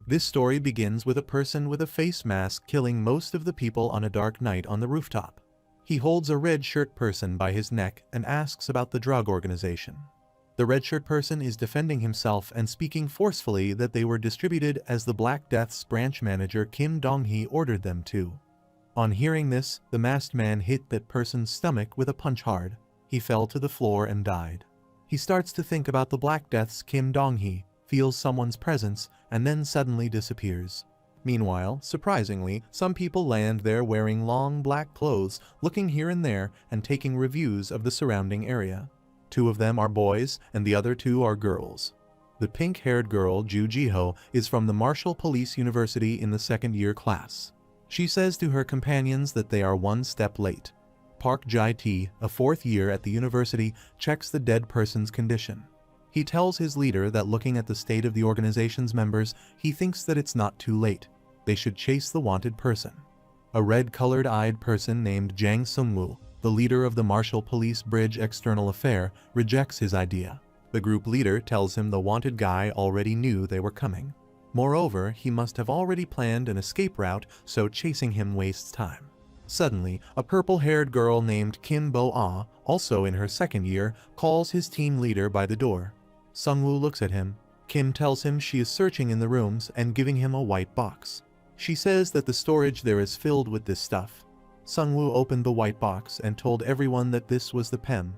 This story begins with a person with a face mask killing most of the people on a dark night on the rooftop. He holds a red shirt person by his neck and asks about the drug organization. The red shirt person is defending himself and speaking forcefully that they were distributed as the Black Death's branch manager Kim Dong-hee ordered them to. On hearing this, the masked man hit that person's stomach with a punch hard. He fell to the floor and died. He starts to think about the Black Death's Kim Dong-hee, feels someone's presence, and then suddenly disappears. Meanwhile, surprisingly, some people land there wearing long black clothes, looking here and there and taking reviews of the surrounding area. 2 of them are boys and the other 2 are girls. The pink-haired girl, Ju Jiho, is from the Marshall Police University in the second-year class. She says to her companions that they are 1 step late. Park Jae-tae, a 4th year at the university, checks the dead person's condition. He tells his leader that looking at the state of the organization's members, he thinks that it's not too late. They should chase the wanted person. A red-colored-eyed person named Jang Sung-woo, the leader of the Marshall Police Bridge External Affair, rejects his idea. The group leader tells him the wanted guy already knew they were coming. Moreover, he must have already planned an escape route, so chasing him wastes time. Suddenly, a purple-haired girl named Kim Bo-ah, also in her 2nd year, calls his team leader by the door. Sung-woo looks at him. Kim tells him she is searching in the rooms and giving him a white box. She says that the storage there is filled with this stuff. Sung-woo opened the white box and told everyone that this was the PEM.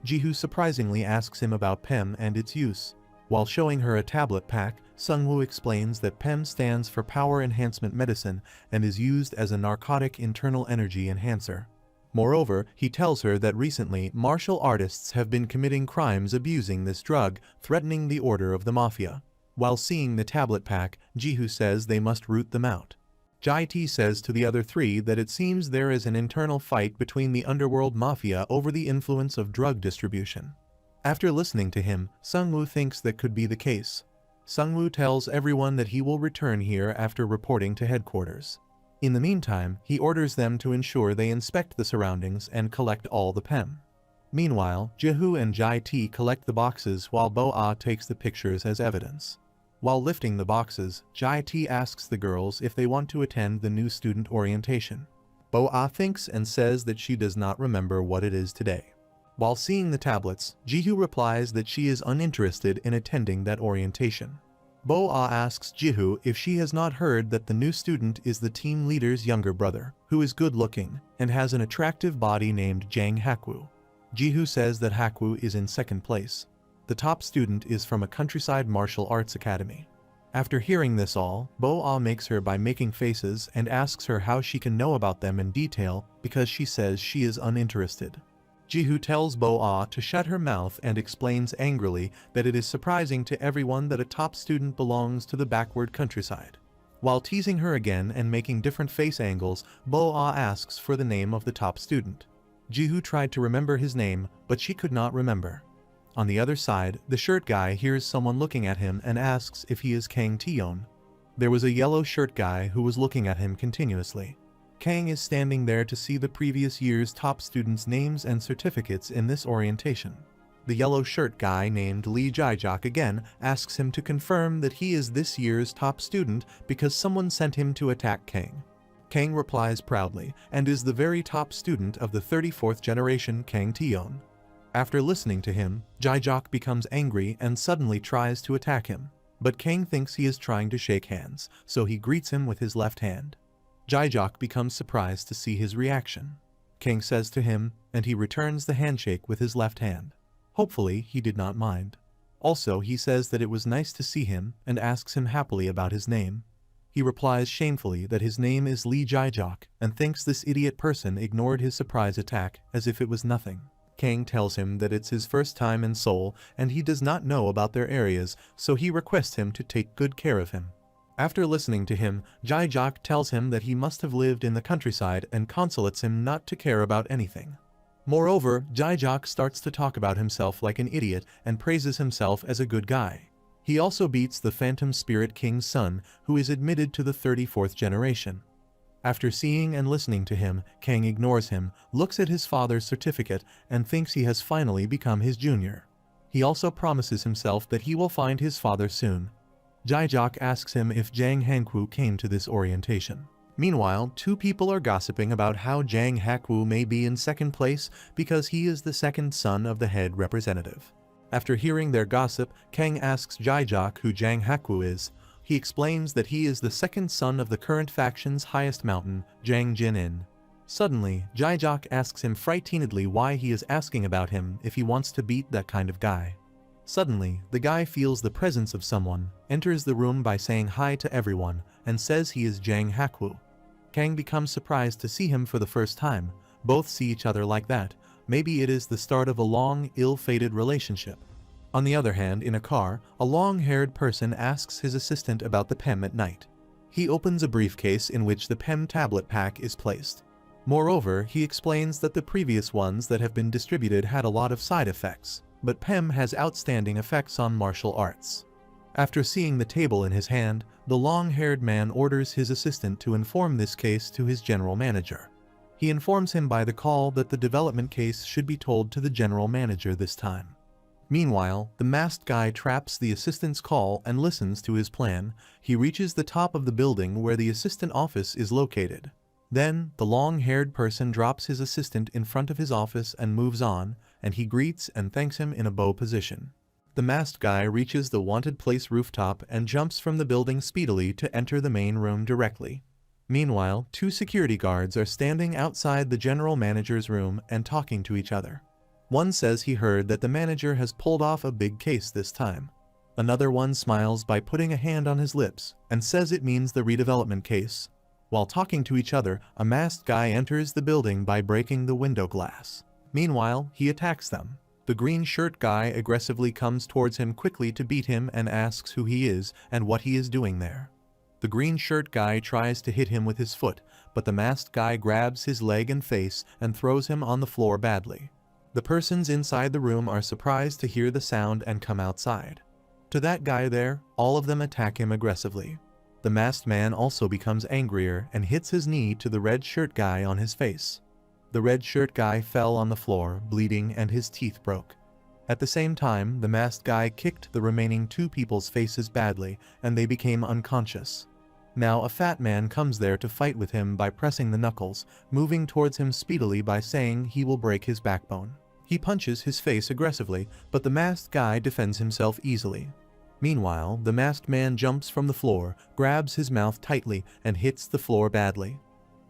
Ji-hoo surprisingly asks him about PEM and its use. While showing her a tablet pack, Sung-woo explains that PEM stands for Power Enhancement Medicine and is used as a narcotic internal energy enhancer. Moreover, he tells her that recently martial artists have been committing crimes abusing this drug, threatening the order of the mafia. While seeing the tablet pack, Ji-hoo says they must root them out. Jae-tae says to the other 3 that it seems there is an internal fight between the underworld mafia over the influence of drug distribution. After listening to him, Sung-woo thinks that could be the case. Sung-woo tells everyone that he will return here after reporting to headquarters. In the meantime, he orders them to ensure they inspect the surroundings and collect all the PEM. Meanwhile, Ji-hoo and Jae-tae collect the boxes while Bo-ah takes the pictures as evidence. While lifting the boxes, Jae-tae asks the girls if they want to attend the new student orientation. Bo-ah thinks and says that she does not remember what it is today. While seeing the tablets, Ji-hoo replies that she is uninterested in attending that orientation. Bo-ah asks Ji-hoo if she has not heard that the new student is the team leader's younger brother, who is good-looking and has an attractive body named Jang Hakwoo. Ji-hoo says that Hakwoo is in 2nd place. The top student is from a countryside martial arts academy. After hearing this all, Bo-ah makes her by making faces and asks her how she can know about them in detail because she says she is uninterested. Ji-hoo tells Bo-ah to shut her mouth and explains angrily that it is surprising to everyone that a top student belongs to the backward countryside. While teasing her again and making different face angles, Bo-ah asks for the name of the top student. Ji-hoo tried to remember his name, but she could not remember. On the other side, the shirt guy hears someone looking at him and asks if he is Kang Taeyeon. There was a yellow shirt guy who was looking at him continuously. Kang is standing there to see the previous year's top students' names and certificates in this orientation. The yellow shirt guy named Lee Jae-jak again asks him to confirm that he is this year's top student because someone sent him to attack Kang. Kang replies proudly and is the very top student of the 34th generation Kang Taeyeon. After listening to him, Jae-jak becomes angry and suddenly tries to attack him. But Kang thinks he is trying to shake hands, so he greets him with his left hand. Jae-jak becomes surprised to see his reaction. Kang says to him, and he returns the handshake with his left hand. Hopefully, he did not mind. Also, he says that it was nice to see him and asks him happily about his name. He replies shamefully that his name is Lee Jae-jak and thinks this idiot person ignored his surprise attack as if it was nothing. Kang tells him that it's his first time in Seoul and he does not know about their areas, so he requests him to take good care of him. After listening to him, Jae-jak tells him that he must have lived in the countryside and consolates him not to care about anything. Moreover, Jae-jak starts to talk about himself like an idiot and praises himself as a good guy. He also beats the Phantom Spirit King's son, who is admitted to the 34th generation. After seeing and listening to him, Kang ignores him, looks at his father's certificate, and thinks he has finally become his junior. He also promises himself that he will find his father soon. Jae-jok asks him if Jang Hankwoo came to this orientation. Meanwhile, two people are gossiping about how Jang Hakwoo may be in second place because he is the second son of the head representative. After hearing their gossip, Kang asks Jae-jok who Jang Hakwoo is. He explains that he is the second son of the current faction's highest mountain, Jang Jin-in. Suddenly, Jae-jok asks him frightenedly why he is asking about him if he wants to beat that kind of guy. Suddenly, the guy feels the presence of someone, enters the room by saying hi to everyone, and says he is Jang Hakwoo. Kang becomes surprised to see him for the first time. Both see each other like that. Maybe it is the start of a long, ill-fated relationship. On the other hand, in a car, a long-haired person asks his assistant about the PEM at night. He opens a briefcase in which the PEM tablet pack is placed. Moreover, he explains that the previous ones that have been distributed had a lot of side effects, but PEM has outstanding effects on martial arts. After seeing the table in his hand, the long-haired man orders his assistant to inform this case to his general manager. He informs him by the call that the development case should be told to the general manager this time. Meanwhile, the masked guy traps the assistant's call and listens to his plan. He reaches the top of the building where the assistant office is located. Then, the long-haired person drops his assistant in front of his office and moves on, and he greets and thanks him in a bow position. The masked guy reaches the wanted place rooftop and jumps from the building speedily to enter the main room directly. Meanwhile, two security guards are standing outside the general manager's room and talking to each other. One says he heard that the manager has pulled off a big case this time. Another one smiles by putting a hand on his lips and says it means the redevelopment case. While talking to each other, a masked guy enters the building by breaking the window glass. Meanwhile, he attacks them. The green shirt guy aggressively comes towards him quickly to beat him and asks who he is and what he is doing there. The green shirt guy tries to hit him with his foot, but the masked guy grabs his leg and face and throws him on the floor badly. The persons inside the room are surprised to hear the sound and come outside. To that guy there, all of them attack him aggressively. The masked man also becomes angrier and hits his knee to the red shirt guy on his face. The red shirt guy fell on the floor, bleeding, and his teeth broke. At the same time, the masked guy kicked the remaining two people's faces badly, and they became unconscious. Now a fat man comes there to fight with him by pressing the knuckles, moving towards him speedily by saying he will break his backbone. He punches his face aggressively, but the masked guy defends himself easily. Meanwhile, the masked man jumps from the floor, grabs his mouth tightly, and hits the floor badly.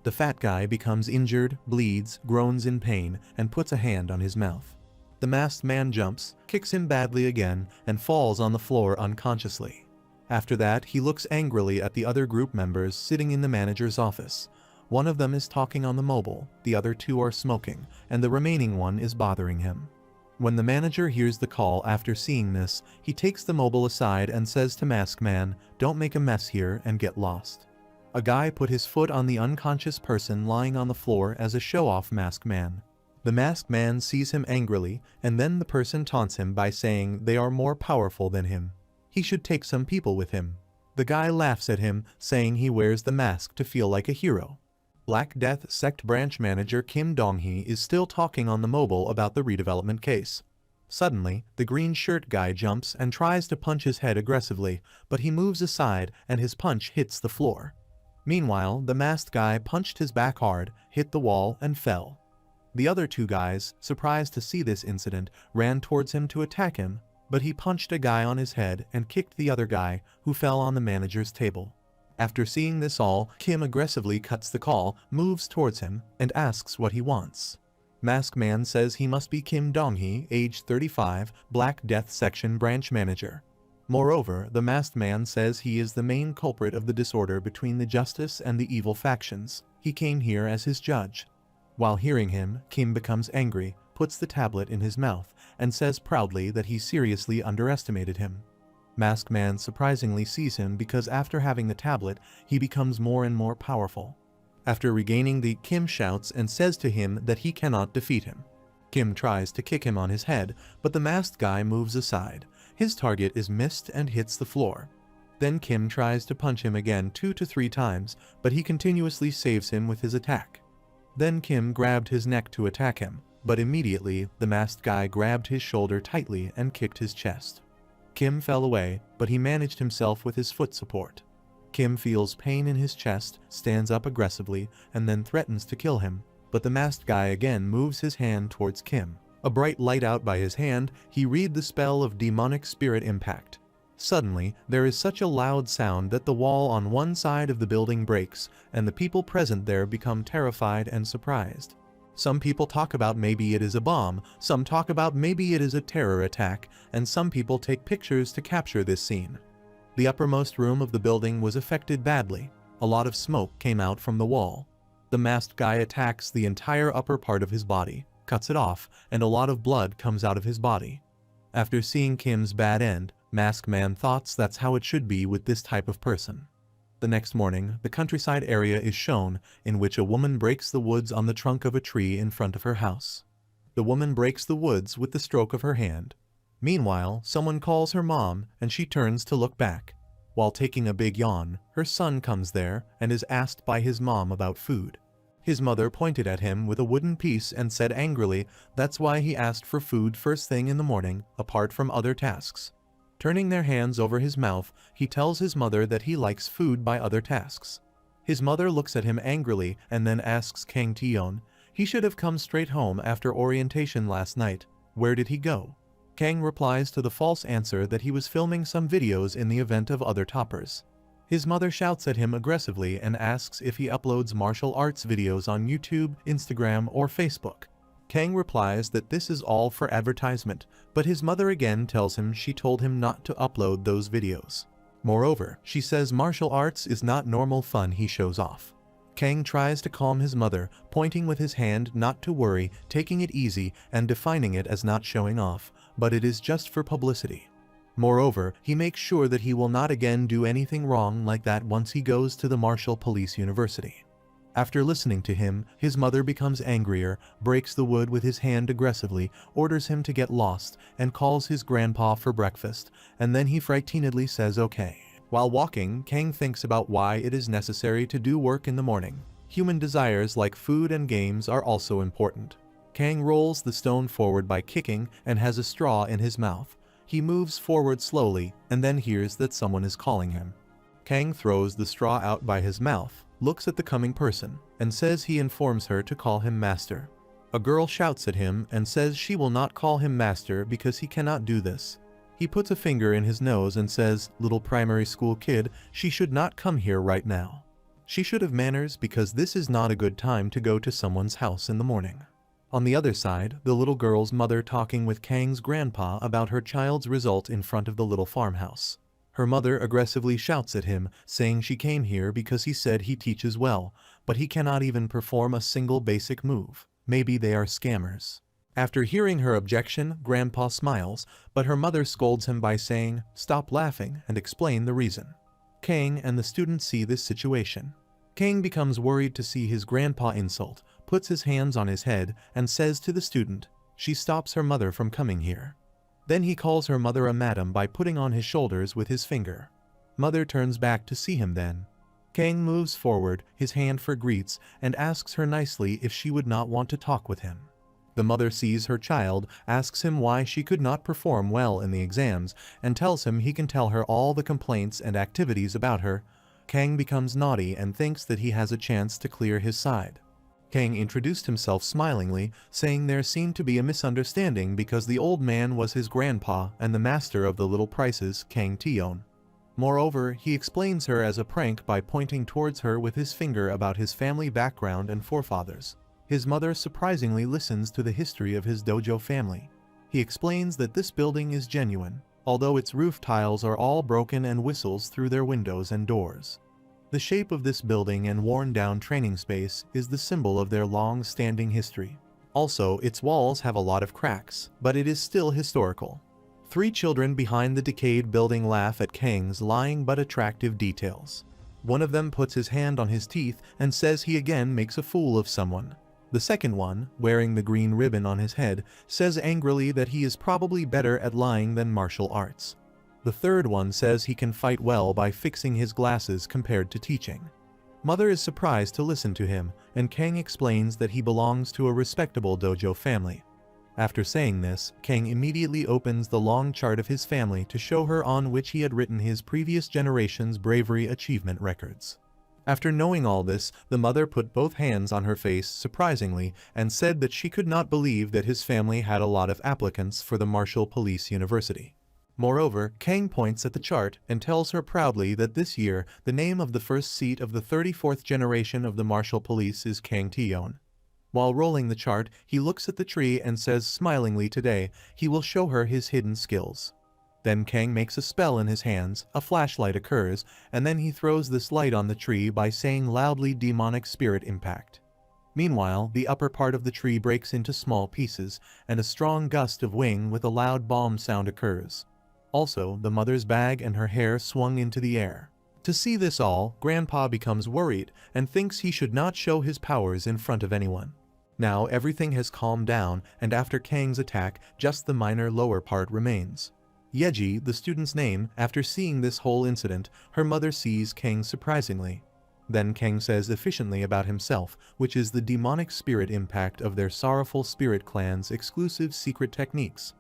The fat guy becomes injured, bleeds, groans in pain, and puts a hand on his mouth. The masked man jumps, kicks him badly again, and falls on the floor unconsciously. After that, he looks angrily at the other group members sitting in the manager's office. One of them is talking on the mobile, the other two are smoking, and the remaining one is bothering him. When the manager hears the call after seeing this, he takes the mobile aside and says to Masked Man, "Don't make a mess here and get lost." A guy put his foot on the unconscious person lying on the floor as a show-off Masked Man. The Masked Man sees him angrily, and then the person taunts him by saying they are more powerful than him. He should take some people with him. The guy laughs at him, saying he wears the mask to feel like a hero. Black Death Sect branch manager Kim Dong-hee is still talking on the mobile about the redevelopment case. Suddenly, the green shirt guy jumps and tries to punch his head aggressively, but he moves aside and his punch hits the floor. Meanwhile, the masked guy punched his back hard, hit the wall, and fell. The other two guys, surprised to see this incident, ran towards him to attack him, but he punched a guy on his head and kicked the other guy, who fell on the manager's table. After seeing this all, Kim aggressively cuts the call, moves towards him, and asks what he wants. Masked Man says he must be Kim Dong-hee, age 35, Black Death Section branch manager. Moreover, the Masked Man says he is the main culprit of the disorder between the justice and the evil factions. He came here as his judge. While hearing him, Kim becomes angry, puts the tablet in his mouth, and says proudly that he seriously underestimated him. Masked Man surprisingly sees him because after having the tablet, he becomes more and more powerful. After regaining the Kim shouts and says to him that he cannot defeat him. Kim tries to kick him on his head, but the masked guy moves aside. His target is missed and hits the floor. Then Kim tries to punch him again 2 to 3 times, but he continuously saves him with his attack. Then Kim grabbed his neck to attack him, but immediately the masked guy grabbed his shoulder tightly and kicked his chest. Kim fell away, but he managed himself with his foot support. Kim feels pain in his chest, stands up aggressively, and then threatens to kill him, but the masked guy again moves his hand towards Kim. A bright light out by his hand, he read the spell of demonic spirit impact. Suddenly, there is such a loud sound that the wall on one side of the building breaks, and the people present there become terrified and surprised. Some people talk about maybe it is a bomb, some talk about maybe it is a terror attack, and some people take pictures to capture this scene. The uppermost room of the building was affected badly. A lot of smoke came out from the wall. The masked guy attacks the entire upper part of his body, cuts it off, and a lot of blood comes out of his body. After seeing Kim's bad end, Masked Man thought that's how it should be with this type of person. The next morning, the countryside area is shown, in which a woman breaks the woods on the trunk of a tree in front of her house. The woman breaks the woods with the stroke of her hand. Meanwhile, someone calls her mom, and she turns to look back. While taking a big yawn, her son comes there and is asked by his mom about food. His mother pointed at him with a wooden piece and said angrily that's why he asked for food first thing in the morning, apart from other tasks. Turning their hands over his mouth, he tells his mother that he likes food by other tasks. His mother looks at him angrily and then asks Kang Taeyeon, he should have come straight home after orientation last night. Where did he go? Kang replies to the false answer that he was filming some videos in the event of other toppers. His mother shouts at him aggressively and asks if he uploads martial arts videos on YouTube, Instagram, or Facebook. Kang replies that this is all for advertisement, but his mother again tells him she told him not to upload those videos. Moreover, she says martial arts is not normal fun he shows off. Kang tries to calm his mother, pointing with his hand not to worry, taking it easy, and defining it as not showing off, but it is just for publicity. Moreover, he makes sure that he will not again do anything wrong like that once he goes to the Martial Police University. After listening to him, his mother becomes angrier, breaks the wood with his hand aggressively, orders him to get lost, and calls his grandpa for breakfast, and then he frightenedly says okay. While walking, Kang thinks about why it is necessary to do work in the morning. Human desires like food and games are also important. Kang rolls the stone forward by kicking and has a straw in his mouth. He moves forward slowly and then hears that someone is calling him. Kang throws the straw out by his mouth, looks at the coming person, and says he informs her to call him master. A girl shouts at him and says she will not call him master because he cannot do this. He puts a finger in his nose and says, little primary school kid, she should not come here right now. She should have manners because this is not a good time to go to someone's house in the morning. On the other side, the little girl's mother talking with Kang's grandpa about her child's result in front of the little farmhouse. Her mother aggressively shouts at him, saying she came here because he said he teaches well, but he cannot even perform a single basic move. Maybe they are scammers. After hearing her objection, Grandpa smiles, but her mother scolds him by saying, stop laughing and explain the reason. Kang and the student see this situation. Kang becomes worried to see his grandpa insult, puts his hands on his head, and says to the student, she stops her mother from coming here. Then he calls her mother a madam by putting on his shoulders with his finger. Mother turns back to see him then. Kang moves forward, his hand for greets, and asks her nicely if she would not want to talk with him. The mother sees her child, asks him why she could not perform well in the exams, and tells him he can tell her all the complaints and activities about her. Kang becomes naughty and thinks that he has a chance to clear his side. Kang introduced himself smilingly, saying there seemed to be a misunderstanding because the old man was his grandpa and the master of the little prices, Kang Taeyeon. Moreover, he explains her as a prank by pointing towards her with his finger about his family background and forefathers. His mother surprisingly listens to the history of his dojo family. He explains that this building is genuine, although its roof tiles are all broken and whistles through their windows and doors. The shape of this building and worn-down training space is the symbol of their long-standing history. Also, its walls have a lot of cracks, but it is still historical. 3 children behind the decayed building laugh at Kang's lying but attractive details. One of them puts his hand on his teeth and says he again makes a fool of someone. The second one, wearing the green ribbon on his head, says angrily that he is probably better at lying than martial arts. The third one says he can fight well by fixing his glasses compared to teaching. Mother is surprised to listen to him, and Kang explains that he belongs to a respectable dojo family. After saying this, Kang immediately opens the long chart of his family to show her on which he had written his previous generation's bravery achievement records. After knowing all this, the mother put both hands on her face surprisingly and said that she could not believe that his family had a lot of applicants for the Martial Police University. Moreover, Kang points at the chart and tells her proudly that this year, the name of the first seat of the 34th generation of the Martial Police is Kang Tion. While rolling the chart, he looks at the tree and says smilingly today, he will show her his hidden skills. Then Kang makes a spell in his hands, a flashlight occurs, and then he throws this light on the tree by saying loudly demonic spirit impact. Meanwhile, the upper part of the tree breaks into small pieces, and a strong gust of wind with a loud bomb sound occurs. Also, the mother's bag and her hair swung into the air. To see this all, Grandpa becomes worried and thinks he should not show his powers in front of anyone. Now everything has calmed down, and after Kang's attack, just the minor lower part remains. Yeji, the student's name, after seeing this whole incident, her mother sees Kang surprisingly. Then Kang says efficiently about himself, which is the demonic spirit impact of their sorrowful spirit clan's exclusive secret techniques.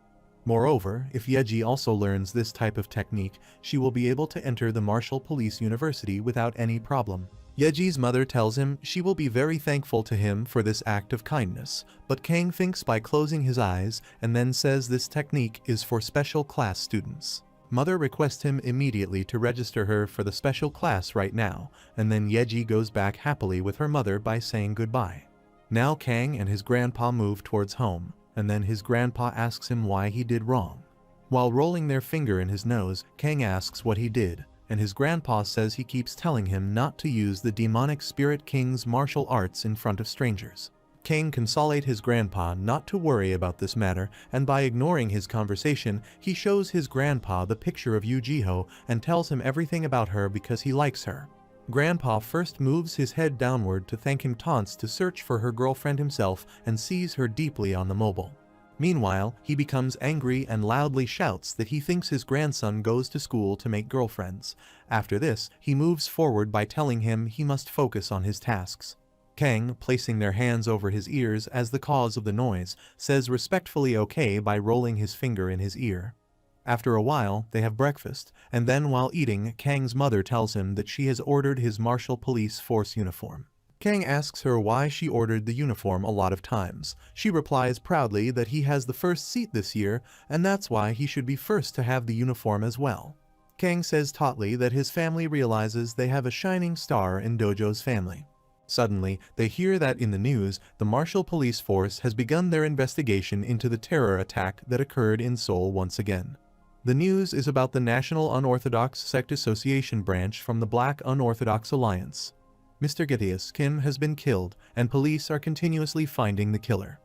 Moreover, if Yeji also learns this type of technique, she will be able to enter the Martial Police University without any problem. Yeji's mother tells him she will be very thankful to him for this act of kindness, but Kang thinks by closing his eyes and then says this technique is for special class students. Mother requests him immediately to register her for the special class right now, and then Yeji goes back happily with her mother by saying goodbye. Now Kang and his grandpa move towards home, and then his grandpa asks him why he did wrong. While rolling their finger in his nose, Kang asks what he did, and his grandpa says he keeps telling him not to use the demonic spirit king's martial arts in front of strangers. Kang consolates his grandpa not to worry about this matter, and by ignoring his conversation, he shows his grandpa the picture of Yujiho and tells him everything about her because he likes her. Grandpa first moves his head downward to thank him, taunts to search for her girlfriend himself and sees her deeply on the mobile. Meanwhile, he becomes angry and loudly shouts that he thinks his grandson goes to school to make girlfriends. After this, he moves forward by telling him he must focus on his tasks. Kang, placing their hands over his ears as the cause of the noise, says respectfully okay by rolling his finger in his ear. After a while, they have breakfast, and then while eating, Kang's mother tells him that she has ordered his martial police force uniform. Kang asks her why she ordered the uniform a lot of times. She replies proudly that he has the first seat this year, and that's why he should be first to have the uniform as well. Kang says tautly that his family realizes they have a shining star in Dojo's family. Suddenly, they hear that in the news, the Martial Police Force has begun their investigation into the terror attack that occurred in Seoul once again. The news is about the National Unorthodox Sect Association branch from the Black Unorthodox Alliance. Mr. Githias Kim has been killed, and police are continuously finding the killer.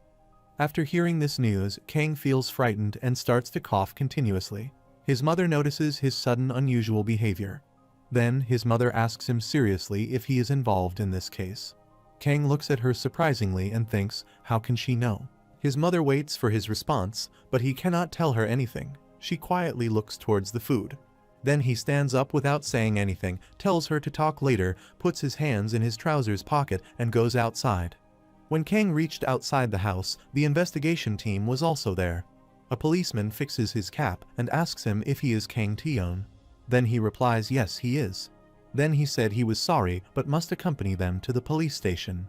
After hearing this news, Kang feels frightened and starts to cough continuously. His mother notices his sudden unusual behavior. Then, his mother asks him seriously if he is involved in this case. Kang looks at her surprisingly and thinks, how can she know? His mother waits for his response, but he cannot tell her anything. She quietly looks towards the food. Then he stands up without saying anything, tells her to talk later, puts his hands in his trousers pocket, and goes outside. When Kang reached outside the house, the investigation team was also there. A policeman fixes his cap and asks him if he is Kang Tion. Then he replies yes, he is. Then he said he was sorry but must accompany them to the police station.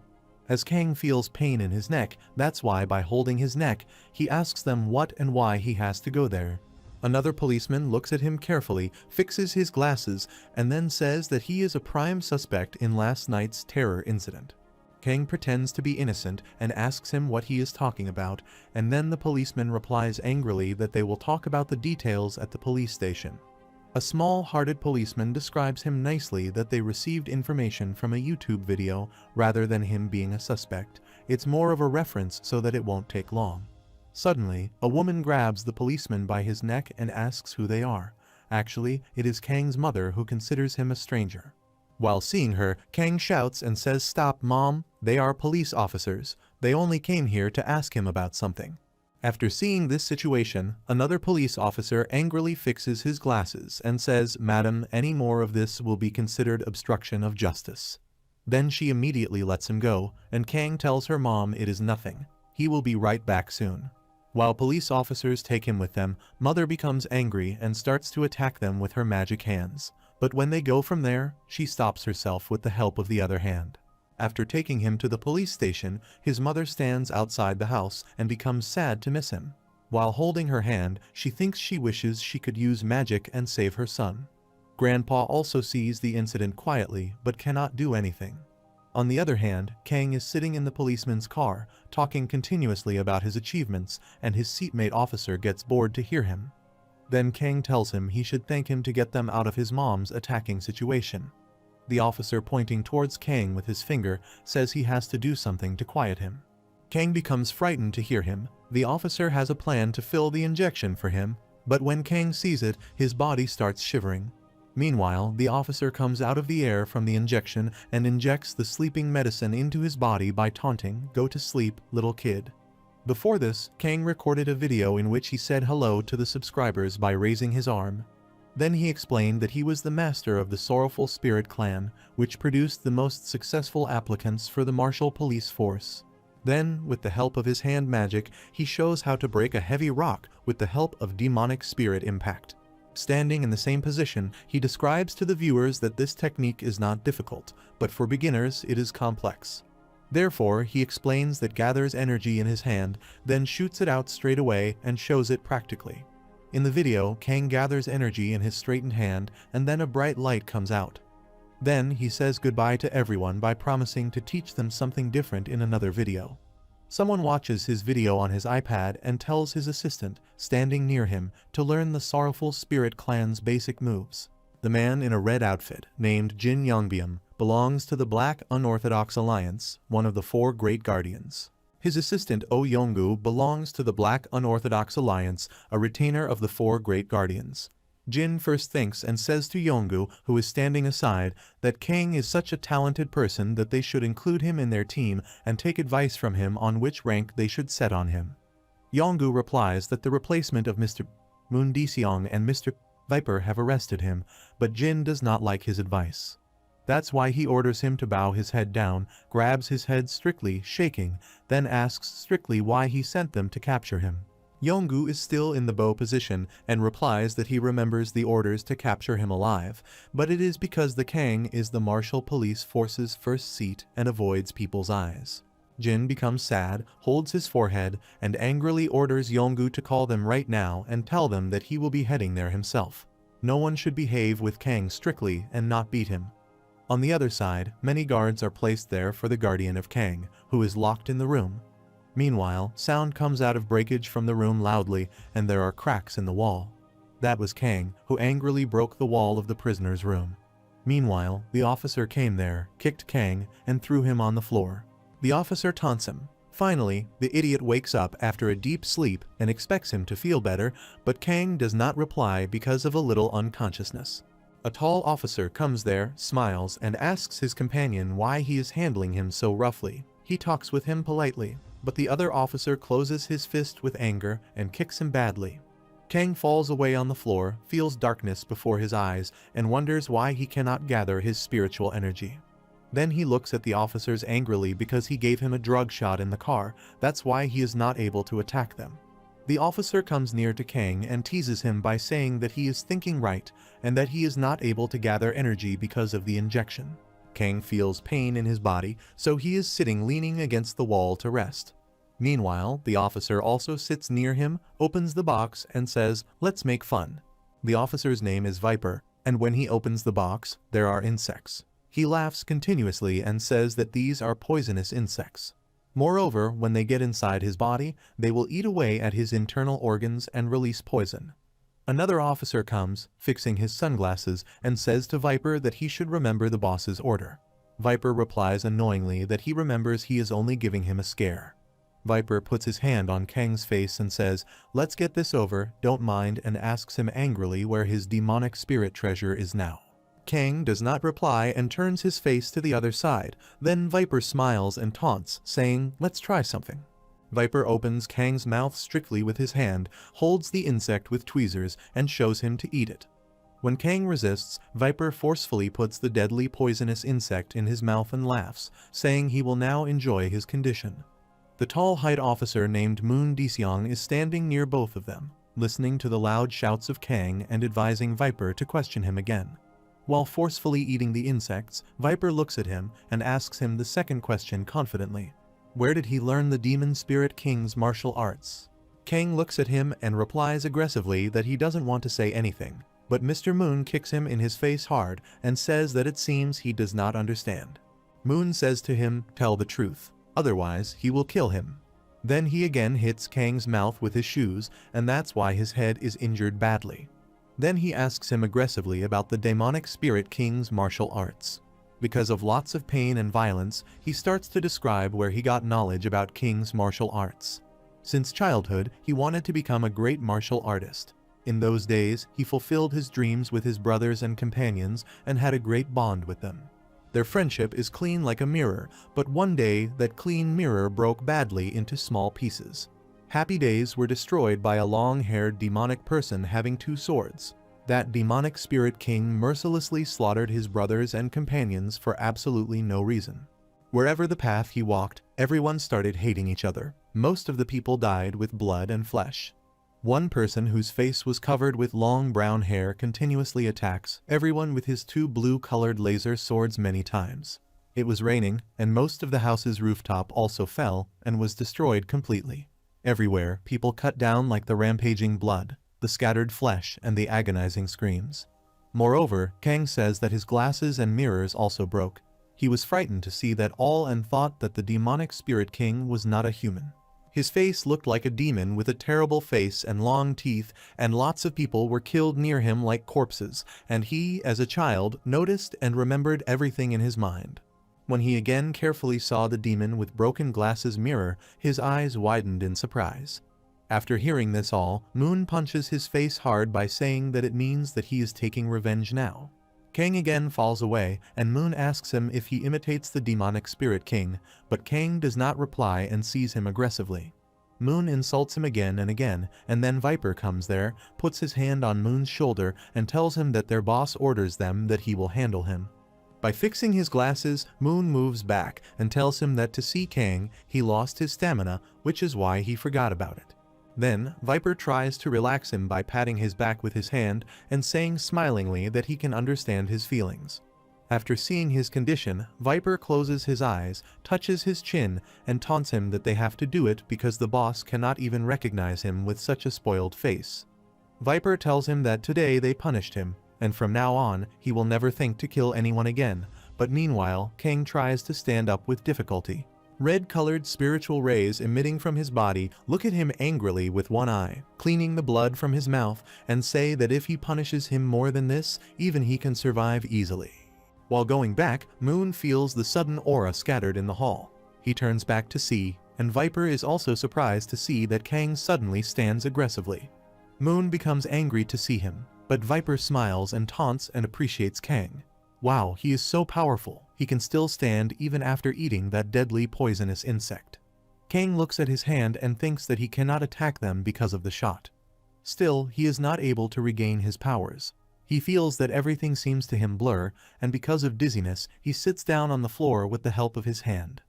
As Kang feels pain in his neck, that's why by holding his neck, he asks them what and why he has to go there. Another policeman looks at him carefully, fixes his glasses, and then says that he is a prime suspect in last night's terror incident. Kang pretends to be innocent and asks him what he is talking about, and then the policeman replies angrily that they will talk about the details at the police station. A small-hearted policeman describes him nicely that they received information from a YouTube video rather than him being a suspect. It's more of a reference so that it won't take long. Suddenly, a woman grabs the policeman by his neck and asks who they are. Actually, it is Kang's mother who considers him a stranger. While seeing her, Kang shouts and says, "Stop, Mom, they are police officers. They only came here to ask him about something." After seeing this situation, another police officer angrily fixes his glasses and says, "Madam, any more of this will be considered obstruction of justice." Then she immediately lets him go, and Kang tells her mom it is nothing. He will be right back soon. While police officers take him with them, Mother becomes angry and starts to attack them with her magic hands. But when they go from there, she stops herself with the help of the other hand. After taking him to the police station, his mother stands outside the house and becomes sad to miss him. While holding her hand, she thinks she wishes she could use magic and save her son. Grandpa also sees the incident quietly but cannot do anything. On the other hand, Kang is sitting in the policeman's car, talking continuously about his achievements, and his seatmate officer gets bored to hear him. Then Kang tells him he should thank him to get them out of his mom's attacking situation. The officer, pointing towards Kang with his finger, says he has to do something to quiet him. Kang becomes frightened to hear him. The officer has a plan to fill the injection for him, but when Kang sees it, his body starts shivering. Meanwhile, the officer comes out of the air from the injection and injects the sleeping medicine into his body by taunting, "Go to sleep, little kid." Before this, Kang recorded a video in which he said hello to the subscribers by raising his arm. Then he explained that he was the master of the Sorrowful Spirit clan, which produced the most successful applicants for the martial police force. Then, with the help of his hand magic, he shows how to break a heavy rock with the help of demonic spirit impact. Standing in the same position, he describes to the viewers that this technique is not difficult, but for beginners it is complex. Therefore, he explains that gathers energy in his hand, then shoots it out straight away and shows it practically. In the video, Kang gathers energy in his straightened hand, and then a bright light comes out. Then he says goodbye to everyone by promising to teach them something different in another video. Someone watches his video on his iPad and tells his assistant, standing near him, to learn the Sorrowful Spirit clan's basic moves. The man in a red outfit, named Jin Yongbyum, belongs to the Black Unorthodox Alliance, one of the 4 Great Guardians. His assistant Oh Yonggu belongs to the Black Unorthodox Alliance, a retainer of the 4 Great Guardians. Jin first thinks and says to Yonggu, who is standing aside, that Kang is such a talented person that they should include him in their team and take advice from him on which rank they should set on him. Yonggu replies that the replacement of Mr. Moon Diseong and Mr. Viper have arrested him, but Jin does not like his advice. That's why he orders him to bow his head down, grabs his head strictly, shaking, then asks strictly why he sent them to capture him. Yonggu is still in the bow position and replies that he remembers the orders to capture him alive, but it is because the Kang is the martial police force's first seat and avoids people's eyes. Jin becomes sad, holds his forehead, and angrily orders Yonggu to call them right now and tell them that he will be heading there himself. No one should behave with Kang strictly and not beat him. On the other side, many guards are placed there for the guardian of Kang, who is locked in the room. Meanwhile, sound comes out of breakage from the room loudly, and there are cracks in the wall. That was Kang, who angrily broke the wall of the prisoner's room. Meanwhile, the officer came there, kicked Kang, and threw him on the floor. The officer taunts him. Finally, the idiot wakes up after a deep sleep and expects him to feel better, but Kang does not reply because of a little unconsciousness. A tall officer comes there, smiles, and asks his companion why he is handling him so roughly. He talks with him politely, but the other officer closes his fist with anger and kicks him badly. Kang falls away on the floor, feels darkness before his eyes, and wonders why he cannot gather his spiritual energy. Then he looks at the officers angrily because he gave him a drug shot in the car. That's why he is not able to attack them. The officer comes near to Kang and teases him by saying that he is thinking right and that he is not able to gather energy because of the injection. Kang feels pain in his body, so he is sitting leaning against the wall to rest. Meanwhile, the officer also sits near him, opens the box, and says, "Let's make fun." The officer's name is Viper, and when he opens the box, there are insects. He laughs continuously and says that these are poisonous insects. Moreover, when they get inside his body, they will eat away at his internal organs and release poison. Another officer comes, fixing his sunglasses, and says to Viper that he should remember the boss's order. Viper replies annoyingly that he remembers he is only giving him a scare. Viper puts his hand on Kang's face and says, "Let's get this over, don't mind," and asks him angrily where his demonic spirit treasure is now. Kang does not reply and turns his face to the other side. Then Viper smiles and taunts, saying, "Let's try something." Viper opens Kang's mouth strictly with his hand, holds the insect with tweezers, and shows him to eat it. When Kang resists, Viper forcefully puts the deadly poisonous insect in his mouth and laughs, saying he will now enjoy his condition. The tall height officer named Moon Deseong is standing near both of them, listening to the loud shouts of Kang and advising Viper to question him again. While forcefully eating the insects, Viper looks at him and asks him the second question confidently. Where did he learn the Demon Spirit King's martial arts? Kang looks at him and replies aggressively that he doesn't want to say anything, but Mr. Moon kicks him in his face hard and says that it seems he does not understand. Moon says to him, tell the truth, otherwise he will kill him. Then he again hits Kang's mouth with his shoes, and that's why his head is injured badly. Then he asks him aggressively about the Demonic Spirit King's martial arts. Because of lots of pain and violence, he starts to describe where he got knowledge about King's martial arts. Since childhood, he wanted to become a great martial artist. In those days, he fulfilled his dreams with his brothers and companions and had a great bond with them. Their friendship is clean like a mirror, but one day that clean mirror broke badly into small pieces. Happy days were destroyed by a long-haired demonic person having 2 swords. That demonic spirit king mercilessly slaughtered his brothers and companions for absolutely no reason. Wherever the path he walked, everyone started hating each other. Most of the people died with blood and flesh. One person whose face was covered with long brown hair continuously attacks everyone with his 2 blue-colored laser swords many times. It was raining, and most of the house's rooftop also fell and was destroyed completely. Everywhere, people cut down like the rampaging blood, the scattered flesh, and the agonizing screams. Moreover, Kang says that his glasses and mirrors also broke. He was frightened to see that all and thought that the demonic spirit king was not a human. His face looked like a demon with a terrible face and long teeth, and lots of people were killed near him like corpses, and he, as a child, noticed and remembered everything in his mind. When he again carefully saw the demon with broken glasses mirror, his eyes widened in surprise. After hearing this all, Moon punches his face hard by saying that it means that he is taking revenge now. Kang again falls away, and Moon asks him if he imitates the demonic spirit king, but Kang does not reply and sees him aggressively. Moon insults him again and again, and then Viper comes there, puts his hand on Moon's shoulder, and tells him that their boss orders them that he will handle him. By fixing his glasses, Moon moves back and tells him that to see Kang, he lost his stamina, which is why he forgot about it. Then, Viper tries to relax him by patting his back with his hand and saying smilingly that he can understand his feelings. After seeing his condition, Viper closes his eyes, touches his chin, and taunts him that they have to do it because the boss cannot even recognize him with such a spoiled face. Viper tells him that today they punished him, and from now on, he will never think to kill anyone again, but meanwhile, Kang tries to stand up with difficulty. Red-colored spiritual rays emitting from his body look at him angrily with one eye, cleaning the blood from his mouth, and say that if he punishes him more than this, even he can survive easily. While going back, Moon feels the sudden aura scattered in the hall. He turns back to see, and Viper is also surprised to see that Kang suddenly stands aggressively. Moon becomes angry to see him, but Viper smiles and taunts and appreciates Kang. Wow, he is so powerful, he can still stand even after eating that deadly poisonous insect. Kang looks at his hand and thinks that he cannot attack them because of the shot. Still, he is not able to regain his powers. He feels that everything seems to him blur, and because of dizziness, he sits down on the floor with the help of his hand.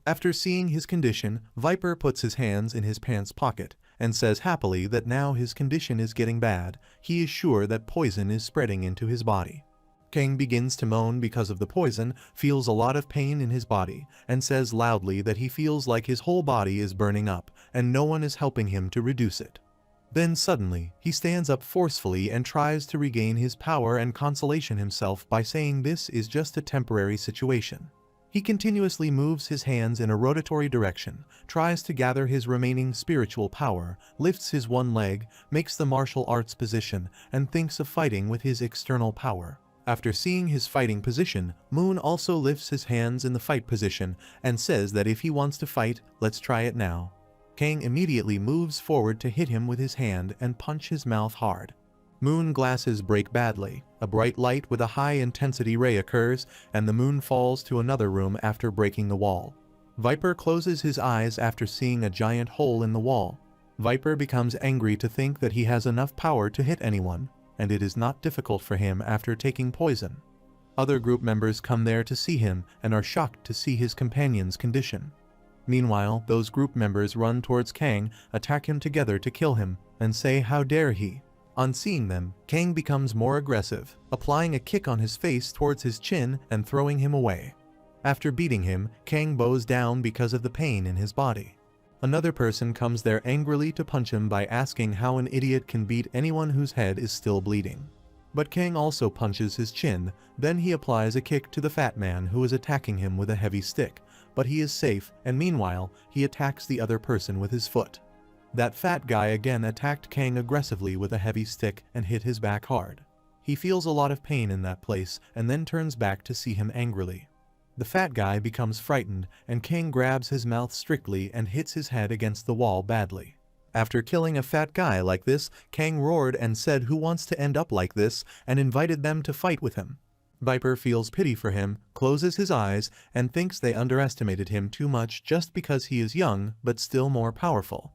After seeing his condition, Viper puts his hands in his pants pocket, and says happily that now his condition is getting bad, he is sure that poison is spreading into his body. Kang begins to moan because of the poison, feels a lot of pain in his body, and says loudly that he feels like his whole body is burning up, and no one is helping him to reduce it. Then suddenly, he stands up forcefully and tries to regain his power and consolation himself by saying this is just a temporary situation. He continuously moves his hands in a rotatory direction, tries to gather his remaining spiritual power, lifts his one leg, makes the martial arts position, and thinks of fighting with his external power. After seeing his fighting position, Moon also lifts his hands in the fight position and says that if he wants to fight, let's try it now. Kang immediately moves forward to hit him with his hand and punch his mouth hard. Moon glasses break badly, a bright light with a high-intensity ray occurs, and the moon falls to another room after breaking the wall. Viper closes his eyes after seeing a giant hole in the wall. Viper becomes angry to think that he has enough power to hit anyone, and it is not difficult for him after taking poison. Other group members come there to see him and are shocked to see his companion's condition. Meanwhile, those group members run towards Kang, attack him together to kill him, and say how dare he. On seeing them, Kang becomes more aggressive, applying a kick on his face towards his chin and throwing him away. After beating him, Kang bows down because of the pain in his body. Another person comes there angrily to punch him by asking how an idiot can beat anyone whose head is still bleeding. But Kang also punches his chin, then he applies a kick to the fat man who is attacking him with a heavy stick, but he is safe, and meanwhile, he attacks the other person with his foot. That fat guy again attacked Kang aggressively with a heavy stick and hit his back hard. He feels a lot of pain in that place and then turns back to see him angrily. The fat guy becomes frightened and Kang grabs his mouth strictly and hits his head against the wall badly. After killing a fat guy like this, Kang roared and said who wants to end up like this and invited them to fight with him. Viper feels pity for him, closes his eyes, and thinks they underestimated him too much just because he is young but still more powerful.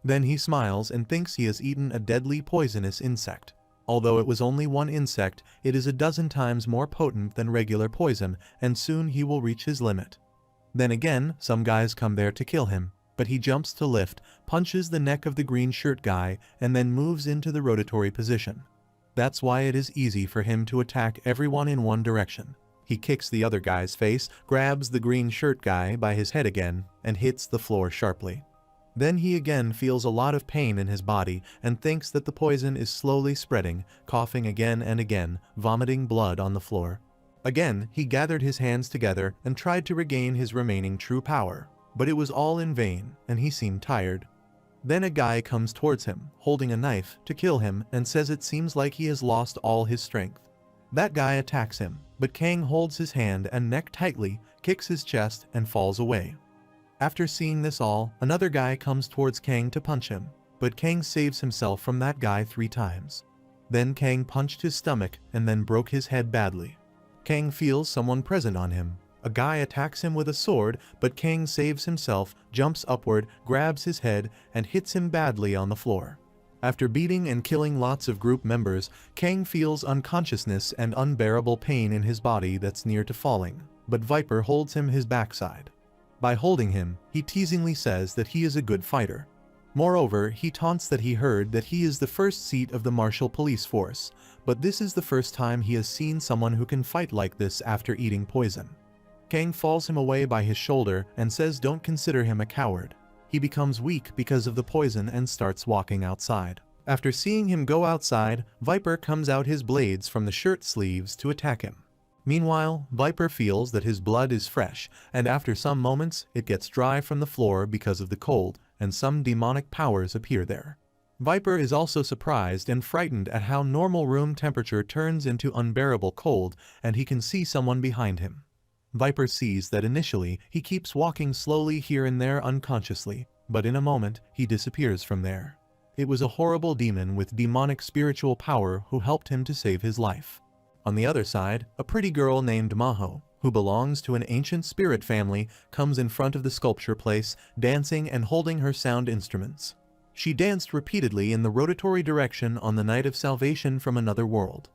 Then he smiles and thinks he has eaten a deadly poisonous insect. Although it was only one insect, it is a dozen times more potent than regular poison, and soon he will reach his limit. Then again, some guys come there to kill him, but he jumps to lift, punches the neck of the green shirt guy, and then moves into the rotatory position. That's why it is easy for him to attack everyone in one direction. He kicks the other guy's face, grabs the green shirt guy by his head again, and hits the floor sharply. Then he again feels a lot of pain in his body and thinks that the poison is slowly spreading, coughing again and again, vomiting blood on the floor. Again, he gathered his hands together and tried to regain his remaining true power, but it was all in vain and he seemed tired. Then a guy comes towards him, holding a knife, to kill him and says it seems like he has lost all his strength. That guy attacks him, but Kang holds his hand and neck tightly, kicks his chest and falls away. After seeing this all, another guy comes towards Kang to punch him, but Kang saves himself from that guy 3 times. Then Kang punched his stomach and then broke his head badly. Kang feels someone present on him. A guy attacks him with a sword, but Kang saves himself, jumps upward, grabs his head, and hits him badly on the floor. After beating and killing lots of group members, Kang feels unconsciousness and unbearable pain in his body that's near to falling, but Viper holds him his backside. By holding him, he teasingly says that he is a good fighter. Moreover, he taunts that he heard that he is the first seat of the martial police force, but this is the first time he has seen someone who can fight like this after eating poison. Kang falls him away by his shoulder and says don't consider him a coward. He becomes weak because of the poison and starts walking outside. After seeing him go outside, Viper comes out his blades from the shirt sleeves to attack him. Meanwhile, Viper feels that his blood is fresh, and after some moments, it gets dry from the floor because of the cold, and some demonic powers appear there. Viper is also surprised and frightened at how normal room temperature turns into unbearable cold, and he can see someone behind him. Viper sees that initially, he keeps walking slowly here and there unconsciously, but in a moment, he disappears from there. It was a horrible demon with demonic spiritual power who helped him to save his life. On the other side, a pretty girl named Maho, who belongs to an ancient spirit family, comes in front of the sculpture place, dancing and holding her sound instruments. She danced repeatedly in the rotatory direction on the night of salvation from another world.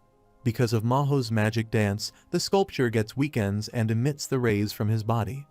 Because of Maho's magic dance, the sculpture gets weakens and emits the rays from his body.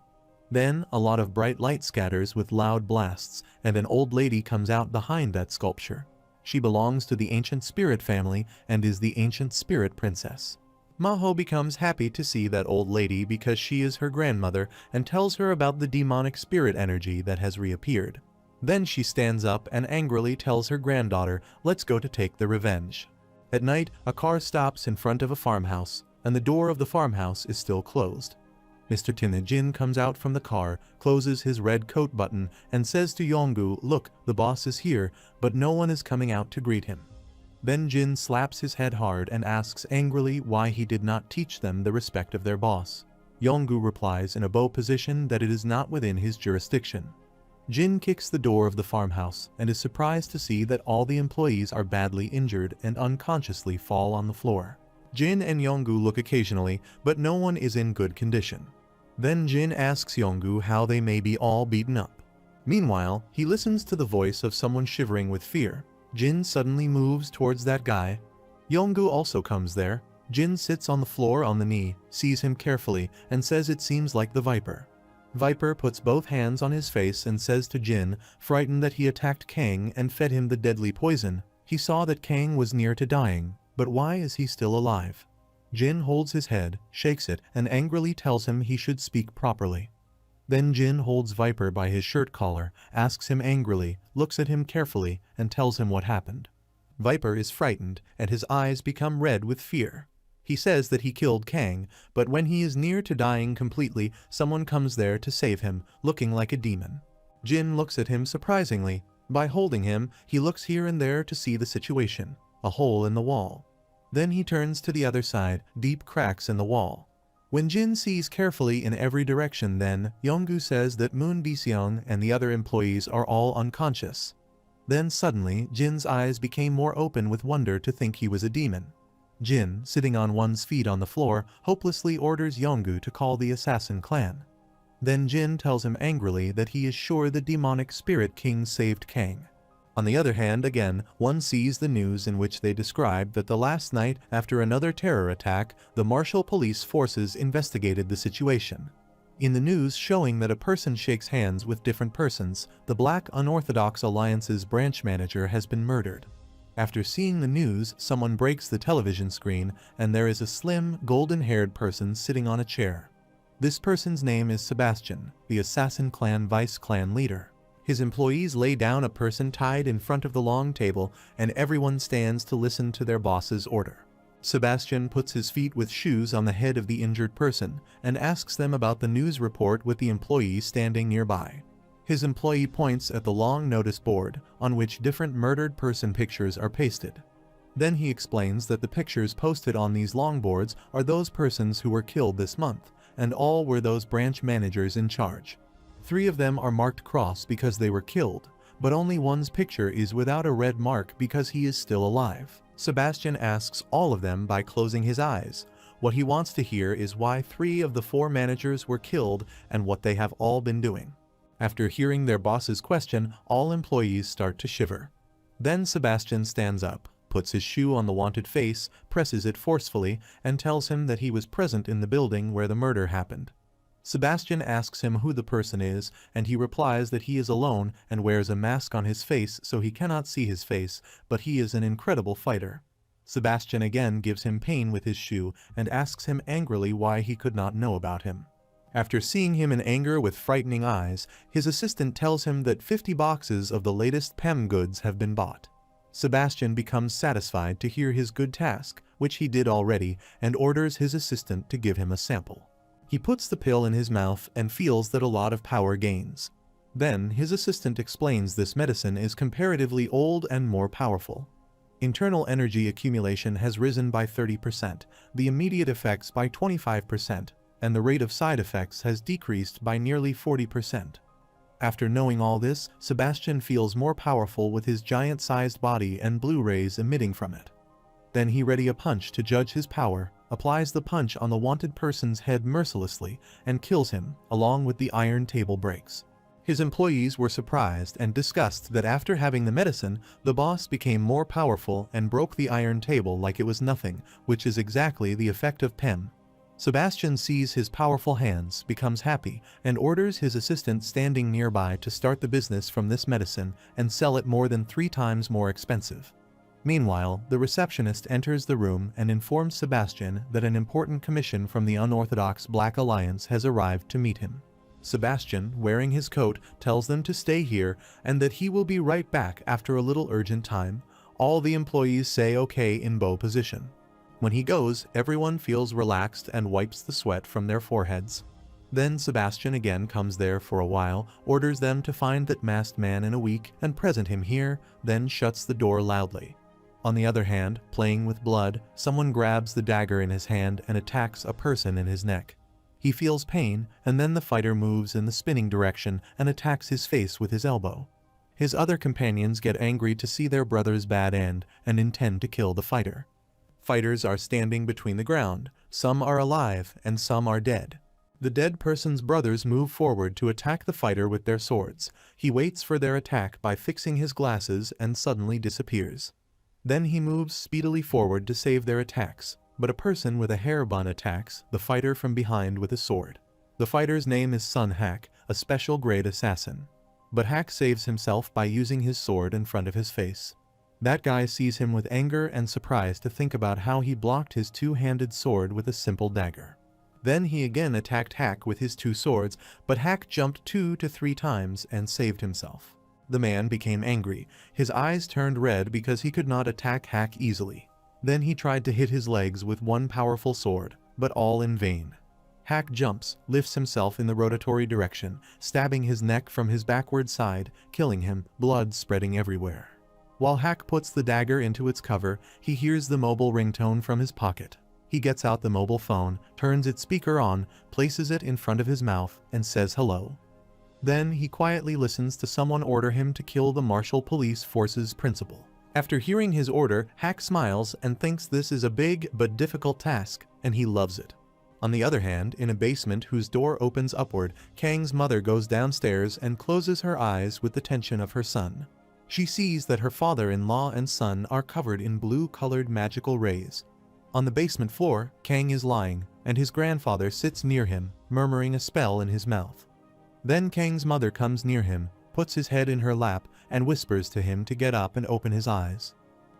Then, a lot of bright light scatters with loud blasts, and an old lady comes out behind that sculpture. She belongs to the ancient spirit family and is the ancient spirit princess. Maho becomes happy to see that old lady because she is her grandmother and tells her about the demonic spirit energy that has reappeared. Then she stands up and angrily tells her granddaughter, let's go to take the revenge. At night, a car stops in front of a farmhouse, and the door of the farmhouse is still closed. Mr. Tinejin comes out from the car, closes his red coat button, and says to Yonggu, look, the boss is here, but no one is coming out to greet him. Then Jin slaps his head hard and asks angrily why he did not teach them the respect of their boss. Yonggu replies in a bow position that it is not within his jurisdiction. Jin kicks the door of the farmhouse and is surprised to see that all the employees are badly injured and unconsciously fall on the floor. Jin and Yonggu look occasionally, but no one is in good condition. Then Jin asks Yonggu how they may be all beaten up. Meanwhile, he listens to the voice of someone shivering with fear. Jin suddenly moves towards that guy. Yonggu also comes there. Jin sits on the floor on the knee, sees him carefully, and says it seems like the Viper. Viper puts both hands on his face and says to Jin, frightened that he attacked Kang and fed him the deadly poison, he saw that Kang was near to dying, but why is he still alive? Jin holds his head, shakes it, and angrily tells him he should speak properly. Then Jin holds Viper by his shirt collar, asks him angrily, looks at him carefully, and tells him what happened. Viper is frightened, and his eyes become red with fear. He says that he killed Kang, but when he is near to dying completely, someone comes there to save him, looking like a demon. Jin looks at him surprisingly. By holding him, he looks here and there to see the situation, a hole in the wall. Then he turns to the other side, deep cracks in the wall. When Jin sees carefully in every direction, then Yonggu says that Moon Biseong and the other employees are all unconscious. Then suddenly, Jin's eyes became more open with wonder to think he was a demon. Jin, sitting on one's feet on the floor, hopelessly orders Yonggu to call the assassin clan. Then Jin tells him angrily that he is sure the demonic spirit king saved Kang. On the other hand, again, one sees the news in which they describe that the last night after another terror attack, the martial police forces investigated the situation. In the news showing that a person shakes hands with different persons, the Black Unorthodox Alliance's branch manager has been murdered. After seeing the news, someone breaks the television screen, and there is a slim, golden-haired person sitting on a chair. This person's name is Sebastian, the Assassin Clan vice clan leader. His employees lay down a person tied in front of the long table, and everyone stands to listen to their boss's order. Sebastian puts his feet with shoes on the head of the injured person, and asks them about the news report with the employee standing nearby. His employee points at the long notice board, on which different murdered person pictures are pasted. Then he explains that the pictures posted on these long boards are those persons who were killed this month, and all were those branch managers in charge. 3 of them are marked cross because they were killed, but only one's picture is without a red mark because he is still alive. Sebastian asks all of them by closing his eyes. What he wants to hear is why 3 of the 4 managers were killed and what they have all been doing. After hearing their boss's question, all employees start to shiver. Then Sebastian stands up, puts his shoe on the wanted face, presses it forcefully, and tells him that he was present in the building where the murder happened. Sebastian asks him who the person is, and he replies that he is alone and wears a mask on his face so he cannot see his face, but he is an incredible fighter. Sebastian again gives him pain with his shoe and asks him angrily why he could not know about him. After seeing him in anger with frightening eyes, his assistant tells him that 50 boxes of the latest PEM goods have been bought. Sebastian becomes satisfied to hear his good task, which he did already, and orders his assistant to give him a sample. He puts the pill in his mouth and feels that a lot of power gains. Then his assistant explains this medicine is comparatively old and more powerful. Internal energy accumulation has risen by 30%, the immediate effects by 25%, and the rate of side effects has decreased by nearly 40%. After knowing all this, Sebastian feels more powerful with his giant-sized body and blue rays emitting from it. Then he ready a punch to judge his power, applies the punch on the wanted person's head mercilessly, and kills him, along with the iron table breaks. His employees were surprised and discussed that after having the medicine, the boss became more powerful and broke the iron table like it was nothing, which is exactly the effect of PEM. Sebastian sees his powerful hands, becomes happy, and orders his assistant standing nearby to start the business from this medicine and sell it more than 3 times more expensive. Meanwhile, the receptionist enters the room and informs Sebastian that an important commission from the unorthodox Black Alliance has arrived to meet him. Sebastian, wearing his coat, tells them to stay here and that he will be right back after a little urgent time. All the employees say okay in bow position. When he goes, everyone feels relaxed and wipes the sweat from their foreheads. Then Sebastian again comes there for a while, orders them to find that masked man in a week and present him here, then shuts the door loudly. On the other hand, playing with blood, someone grabs the dagger in his hand and attacks a person in his neck. He feels pain, and then the fighter moves in the spinning direction and attacks his face with his elbow. His other companions get angry to see their brother's bad end and intend to kill the fighter. Fighters are standing between the ground. Some are alive and some are dead. The dead person's brothers move forward to attack the fighter with their swords. He waits for their attack by fixing his glasses and suddenly disappears. Then he moves speedily forward to save their attacks, but a person with a hair bun attacks the fighter from behind with a sword. The fighter's name is Sun Hak, a special grade assassin. But Hak saves himself by using his sword in front of his face. That guy sees him with anger and surprise to think about how he blocked his two-handed sword with a simple dagger. Then he again attacked Hak with his two swords, but Hak jumped 2 to 3 times and saved himself. The man became angry. His eyes turned red because he could not attack Hak easily. Then he tried to hit his legs with one powerful sword, but all in vain. Hak jumps, lifts himself in the rotatory direction, stabbing his neck from his backward side, killing him, blood spreading everywhere. While Hak puts the dagger into its cover, he hears the mobile ringtone from his pocket. He gets out the mobile phone, turns its speaker on, places it in front of his mouth, and says hello. Then he quietly listens to someone order him to kill the Martial Police Force's principal. After hearing his order, Hak smiles and thinks this is a big but difficult task, and he loves it. On the other hand, in a basement whose door opens upward, Kang's mother goes downstairs and closes her eyes with the tension of her son. She sees that her father-in-law and son are covered in blue-colored magical rays. On the basement floor, Kang is lying, and his grandfather sits near him, murmuring a spell in his mouth. Then Kang's mother comes near him, puts his head in her lap, and whispers to him to get up and open his eyes.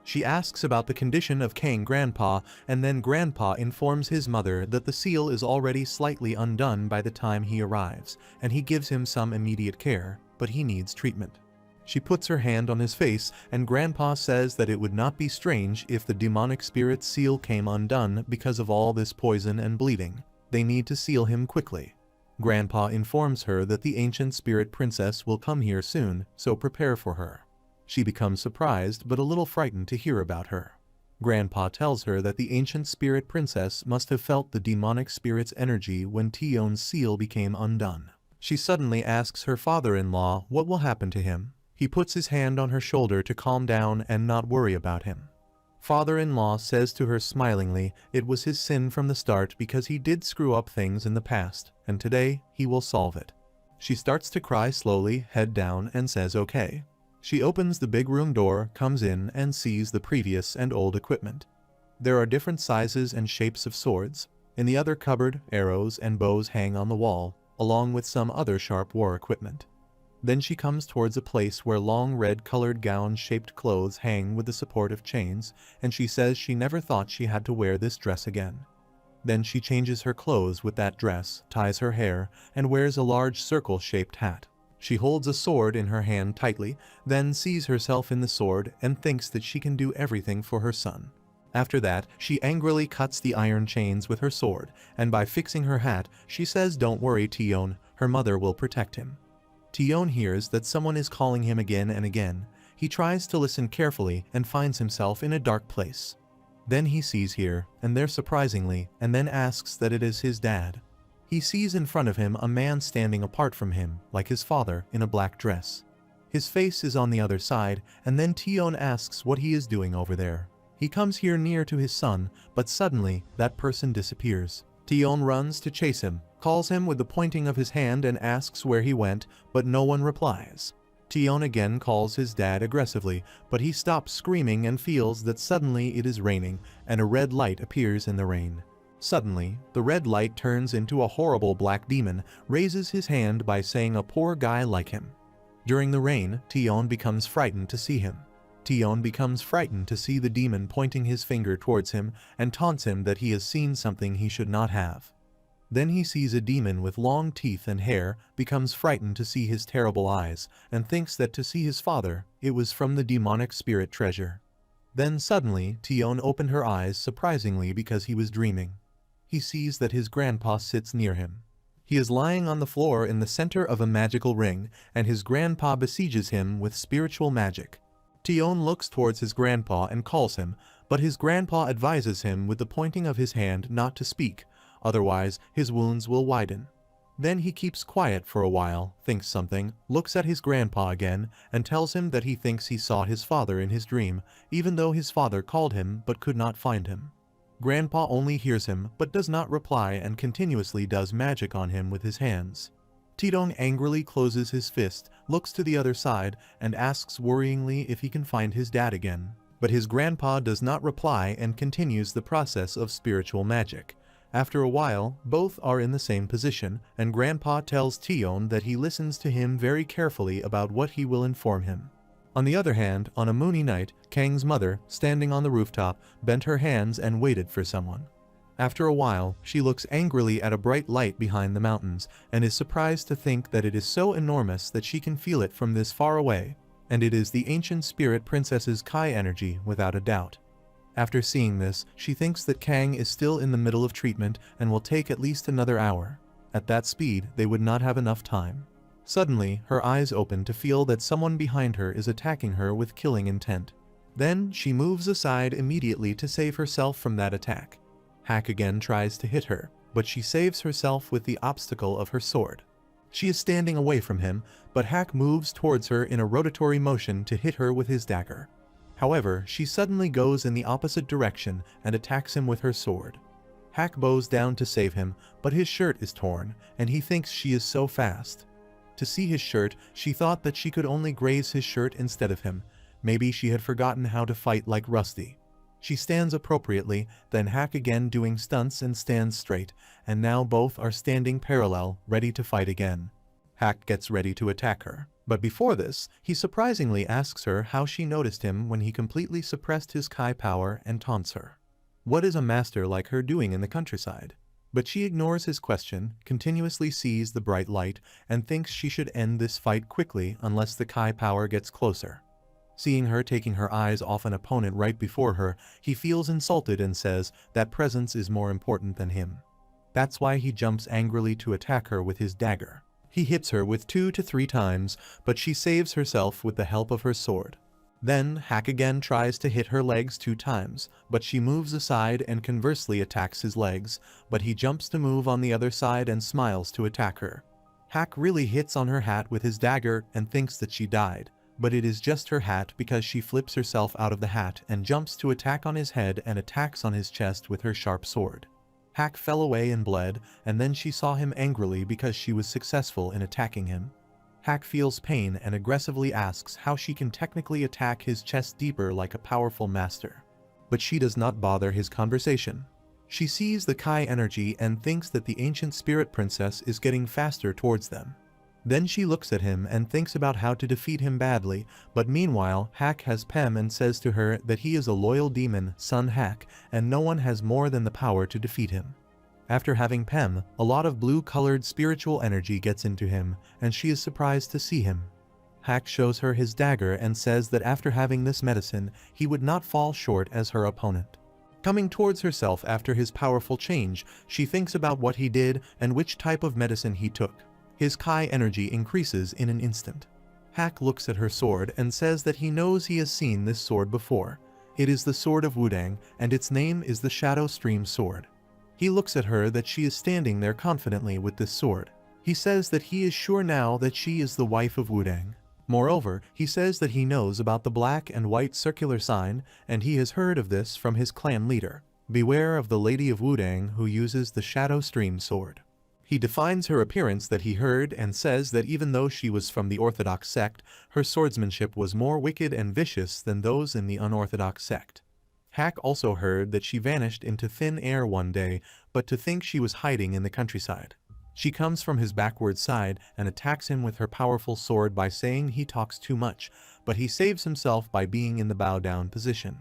She asks about the condition of Kang Grandpa, and then Grandpa informs his mother that the seal is already slightly undone by the time he arrives, and he gives him some immediate care, but he needs treatment. She puts her hand on his face, and Grandpa says that it would not be strange if the demonic spirit's seal came undone because of all this poison and bleeding. They need to seal him quickly. Grandpa informs her that the ancient spirit princess will come here soon, so prepare for her. She becomes surprised but a little frightened to hear about her. Grandpa tells her that the ancient spirit princess must have felt the demonic spirit's energy when Tion's seal became undone. She suddenly asks her father-in-law what will happen to him. He puts his hand on her shoulder to calm down and not worry about him. Father-in-law says to her smilingly it was his sin from the start because he did screw up things in the past, and today he will solve it. She starts to cry slowly, head down, and says okay. She opens the big room door, comes in, and sees the previous and old equipment. There are different sizes and shapes of swords. In the other cupboard, arrows and bows hang on the wall, along with some other sharp war equipment. Then she comes towards a place where long red-colored gown-shaped clothes hang with the support of chains, and she says she never thought she had to wear this dress again. Then she changes her clothes with that dress, ties her hair, and wears a large circle-shaped hat. She holds a sword in her hand tightly, then sees herself in the sword and thinks that she can do everything for her son. After that, she angrily cuts the iron chains with her sword, and by fixing her hat, she says don't worry Tion, her mother will protect him. Tion hears that someone is calling him again and again. He tries to listen carefully and finds himself in a dark place. Then he sees here, and there surprisingly, and then asks that it is his dad. He sees in front of him a man standing apart from him, like his father, in a black dress. His face is on the other side, and then Tion asks what he is doing over there. He comes here near to his son, but suddenly, that person disappears. Tion runs to chase him, calls him with the pointing of his hand and asks where he went, but no one replies. Tion again calls his dad aggressively, but he stops screaming and feels that suddenly it is raining, and a red light appears in the rain. Suddenly, the red light turns into a horrible black demon, raises his hand by saying a poor guy like him. During the rain, Tion becomes frightened to see him. Tion becomes frightened to see the demon pointing his finger towards him and taunts him that he has seen something he should not have. Then he sees a demon with long teeth and hair, becomes frightened to see his terrible eyes, and thinks that to see his father, it was from the demonic spirit treasure. Then suddenly, Tion opened her eyes surprisingly because he was dreaming. He sees that his grandpa sits near him. He is lying on the floor in the center of a magical ring, and his grandpa besieges him with spiritual magic. Tion looks towards his grandpa and calls him, but his grandpa advises him with the pointing of his hand not to speak, otherwise his wounds will widen. Then he keeps quiet for a while, thinks something, looks at his grandpa again, and tells him that he thinks he saw his father in his dream, even though his father called him but could not find him. Grandpa only hears him but does not reply and continuously does magic on him with his hands. Tion angrily closes his fist, looks to the other side, and asks worryingly if he can find his dad again. But his grandpa does not reply and continues the process of spiritual magic. After a while, both are in the same position, and Grandpa tells Tion that he listens to him very carefully about what he will inform him. On the other hand, on a moony night, Kang's mother, standing on the rooftop, bent her hands and waited for someone. After a while, she looks angrily at a bright light behind the mountains, and is surprised to think that it is so enormous that she can feel it from this far away, and it is the ancient spirit princess's Kai energy without a doubt. After seeing this, she thinks that Kang is still in the middle of treatment and will take at least another hour. At that speed, they would not have enough time. Suddenly, her eyes open to feel that someone behind her is attacking her with killing intent. Then, she moves aside immediately to save herself from that attack. Hak again tries to hit her, but she saves herself with the obstacle of her sword. She is standing away from him, but Hak moves towards her in a rotatory motion to hit her with his dagger. However, she suddenly goes in the opposite direction and attacks him with her sword. Hak bows down to save him, but his shirt is torn, and he thinks she is so fast. To see his shirt, she thought that she could only graze his shirt instead of him. Maybe she had forgotten how to fight like Rusty. She stands appropriately, then Hak again doing stunts and stands straight, and now both are standing parallel, ready to fight again. Hak gets ready to attack her. But before this, he surprisingly asks her how she noticed him when he completely suppressed his Kai power and taunts her. What is a master like her doing in the countryside? But she ignores his question, continuously sees the bright light, and thinks she should end this fight quickly unless the Kai power gets closer. Seeing her taking her eyes off an opponent right before her, he feels insulted and says that presence is more important than him. That's why he jumps angrily to attack her with his dagger. He hits her with 2 to 3 times, but she saves herself with the help of her sword. Then, Hak again tries to hit her legs 2 times, but she moves aside and conversely attacks his legs, but he jumps to move on the other side and smiles to attack her. Hak really hits on her hat with his dagger and thinks that she died, but it is just her hat because she flips herself out of the hat and jumps to attack on his head and attacks on his chest with her sharp sword. Hak fell away and bled, and then she saw him angrily because she was successful in attacking him. Hak feels pain and aggressively asks how she can technically attack his chest deeper like a powerful master. But she does not bother his conversation. She sees the Kai energy and thinks that the ancient spirit princess is getting faster towards them. Then she looks at him and thinks about how to defeat him badly, but meanwhile Hak has Pem and says to her that he is a loyal demon, son Hak, and no one has more than the power to defeat him. After having Pem, a lot of blue-colored spiritual energy gets into him, and she is surprised to see him. Hak shows her his dagger and says that after having this medicine, he would not fall short as her opponent. Coming towards herself after his powerful change, she thinks about what he did and which type of medicine he took. His Kai energy increases in an instant. Hak looks at her sword and says that he knows he has seen this sword before. It is the sword of Wudang, and its name is the Shadow Stream Sword. He looks at her that she is standing there confidently with this sword. He says that he is sure now that she is the wife of Wudang. Moreover, he says that he knows about the black and white circular sign, and he has heard of this from his clan leader. Beware of the Lady of Wudang who uses the Shadow Stream Sword. He defines her appearance that he heard and says that even though she was from the Orthodox sect, her swordsmanship was more wicked and vicious than those in the unorthodox sect. Hak also heard that she vanished into thin air one day, but to think she was hiding in the countryside. She comes from his backward side and attacks him with her powerful sword by saying he talks too much, but he saves himself by being in the bow-down position.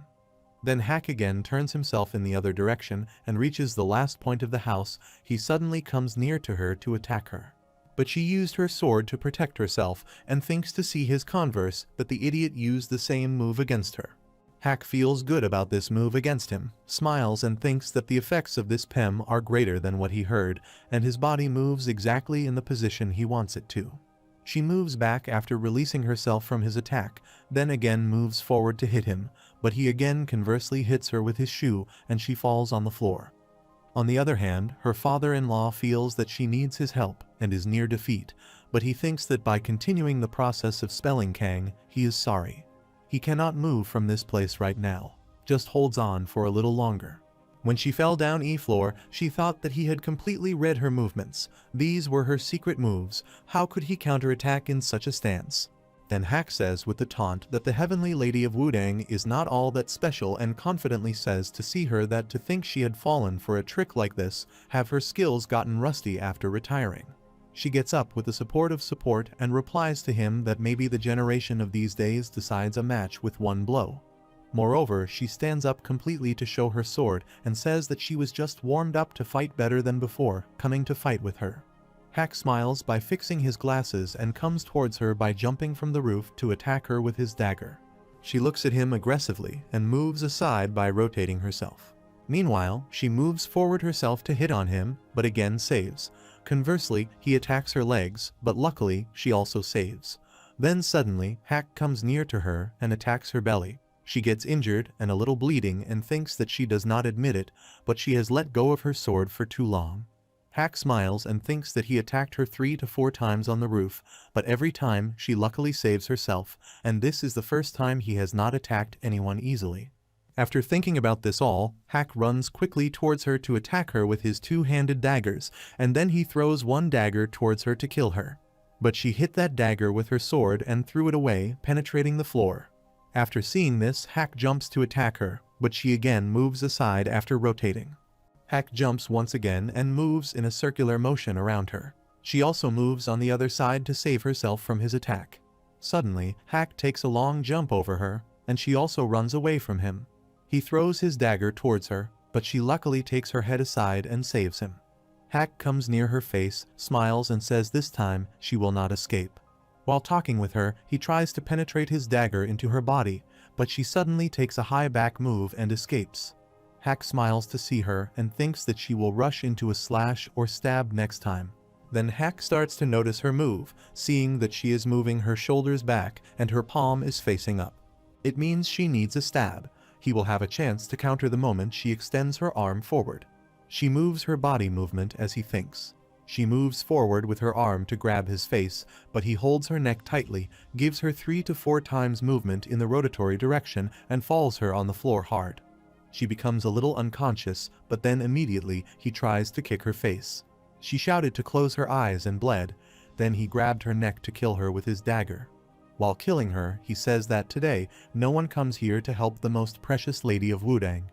Then Hak again turns himself in the other direction and reaches the last point of the house. He suddenly comes near to her to attack her. But she used her sword to protect herself and thinks to see his converse that the idiot used the same move against her. Hak feels good about this move against him, smiles and thinks that the effects of this Pem are greater than what he heard, and his body moves exactly in the position he wants it to. She moves back after releasing herself from his attack, then again moves forward to hit him, but he again conversely hits her with his shoe and she falls on the floor. On the other hand, her father-in-law feels that she needs his help and is near defeat, but he thinks that by continuing the process of spelling Kang, he is sorry. He cannot move from this place right now, just holds on for a little longer. When she fell down E-floor, she thought that he had completely read her movements. These were her secret moves. How could he counterattack in such a stance? Then Hack says with the taunt that the heavenly lady of Wudang is not all that special and confidently says to see her that to think she had fallen for a trick like this, have her skills gotten rusty after retiring. She gets up with the support of support and replies to him that maybe the generation of these days decides a match with one blow. Moreover, she stands up completely to show her sword and says that she was just warmed up to fight better than before, coming to fight with her. Hack smiles by fixing his glasses and comes towards her by jumping from the roof to attack her with his dagger. She looks at him aggressively and moves aside by rotating herself. Meanwhile, she moves forward herself to hit on him, but again saves. Conversely, he attacks her legs, but luckily, she also saves. Then suddenly, Hack comes near to her and attacks her belly. She gets injured and a little bleeding and thinks that she does not admit it, but she has let go of her sword for too long. Hack smiles and thinks that he attacked her 3 to 4 times on the roof, but every time she luckily saves herself, and this is the first time he has not attacked anyone easily. After thinking about this all, Hack runs quickly towards her to attack her with his 2-handed daggers, and then he throws one dagger towards her to kill her. But she hit that dagger with her sword and threw it away, penetrating the floor. After seeing this, Hack jumps to attack her, but she again moves aside after rotating. Hack jumps once again and moves in a circular motion around her. She also moves on the other side to save herself from his attack. Suddenly, Hack takes a long jump over her, and she also runs away from him. He throws his dagger towards her, but she luckily takes her head aside and saves him. Hack comes near her face, smiles and says this time she will not escape. While talking with her, he tries to penetrate his dagger into her body, but she suddenly takes a high back move and escapes. Hack smiles to see her and thinks that she will rush into a slash or stab next time. Then Hack starts to notice her move, seeing that she is moving her shoulders back and her palm is facing up. It means she needs a stab. He will have a chance to counter the moment she extends her arm forward. She moves her body movement as he thinks. She moves forward with her arm to grab his face, but he holds her neck tightly, gives her 3 to 4 times movement in the rotatory direction and falls her on the floor hard. She becomes a little unconscious, but then immediately he tries to kick her face. She shouted to close her eyes and bled, then he grabbed her neck to kill her with his dagger. While killing her, he says that today, no one comes here to help the most precious lady of Wudang.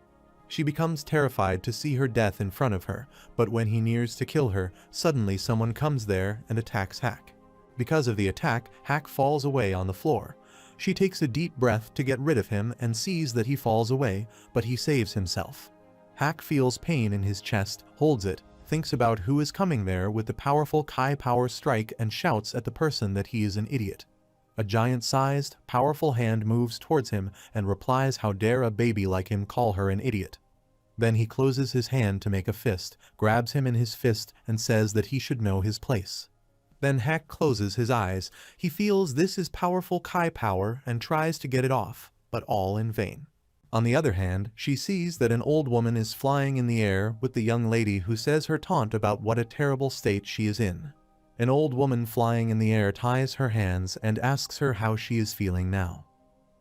She becomes terrified to see her death in front of her, but when he nears to kill her, suddenly someone comes there and attacks Hack. Because of the attack, Hack falls away on the floor. She takes a deep breath to get rid of him and sees that he falls away, but he saves himself. Hack feels pain in his chest, holds it, thinks about who is coming there with the powerful Kai power strike and shouts at the person that he is an idiot. A giant-sized, powerful hand moves towards him and replies how dare a baby like him call her an idiot. Then he closes his hand to make a fist, grabs him in his fist and says that he should know his place. Then Hack closes his eyes. He feels this is powerful Kai power and tries to get it off, but all in vain. On the other hand, she sees that an old woman is flying in the air with the young lady who says her taunt about what a terrible state she is in. An old woman flying in the air ties her hands and asks her how she is feeling now.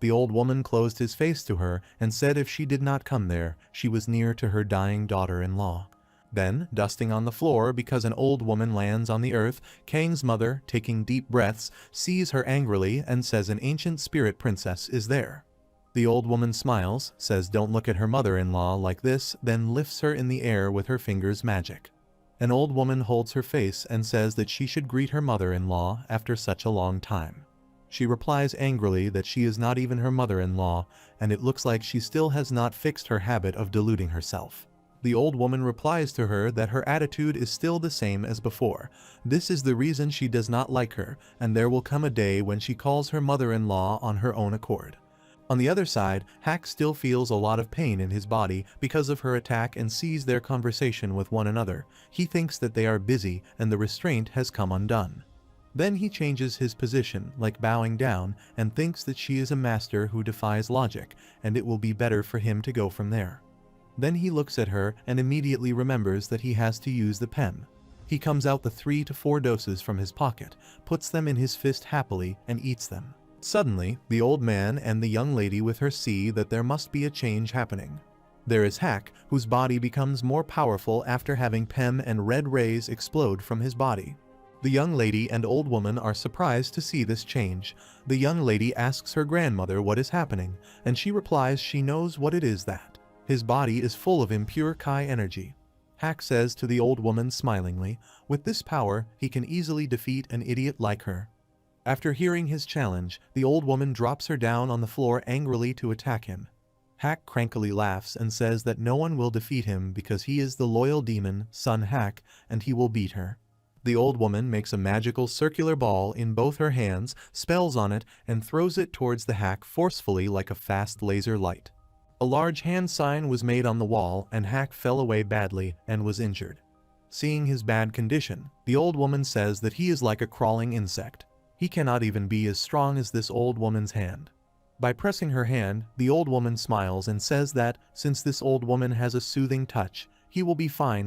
The old woman closed his face to her and said if she did not come there, she was near to her dying daughter-in-law. Then, dusting on the floor because an old woman lands on the earth, Kang's mother, taking deep breaths, sees her angrily and says an ancient spirit princess is there. The old woman smiles, says don't look at her mother-in-law like this, then lifts her in the air with her fingers magic. An old woman holds her face and says that she should greet her mother-in-law after such a long time. She replies angrily that she is not even her mother-in-law, and it looks like she still has not fixed her habit of deluding herself. The old woman replies to her that her attitude is still the same as before. This is the reason she does not like her, and there will come a day when she calls her mother-in-law on her own accord. On the other side, Hack still feels a lot of pain in his body because of her attack and sees their conversation with one another. He thinks that they are busy and the restraint has come undone. Then he changes his position, like bowing down, and thinks that she is a master who defies logic, and it will be better for him to go from there. Then he looks at her and immediately remembers that he has to use the pen. He comes out the 3 to 4 doses from his pocket, puts them in his fist happily, and eats them. Suddenly, the old man and the young lady with her see that there must be a change happening. There is Hack, whose body becomes more powerful after having Pem and red rays explode from his body. The young lady and old woman are surprised to see this change. The young lady asks her grandmother what is happening, and she replies she knows what it is that his body is full of impure Kai energy. Hack says to the old woman smilingly, with this power he can easily defeat an idiot like her. After hearing his challenge, the old woman drops her down on the floor angrily to attack him. Hack crankily laughs and says that no one will defeat him because he is the loyal demon, Son Hack, and he will beat her. The old woman makes a magical circular ball in both her hands, spells on it, and throws it towards the Hack forcefully like a fast laser light. A large hand sign was made on the wall, and Hack fell away badly and was injured. Seeing his bad condition, the old woman says that he is like a crawling insect. He cannot even be as strong as this old woman's hand. By pressing her hand, the old woman smiles and says that, since this old woman has a soothing touch, he will be fine when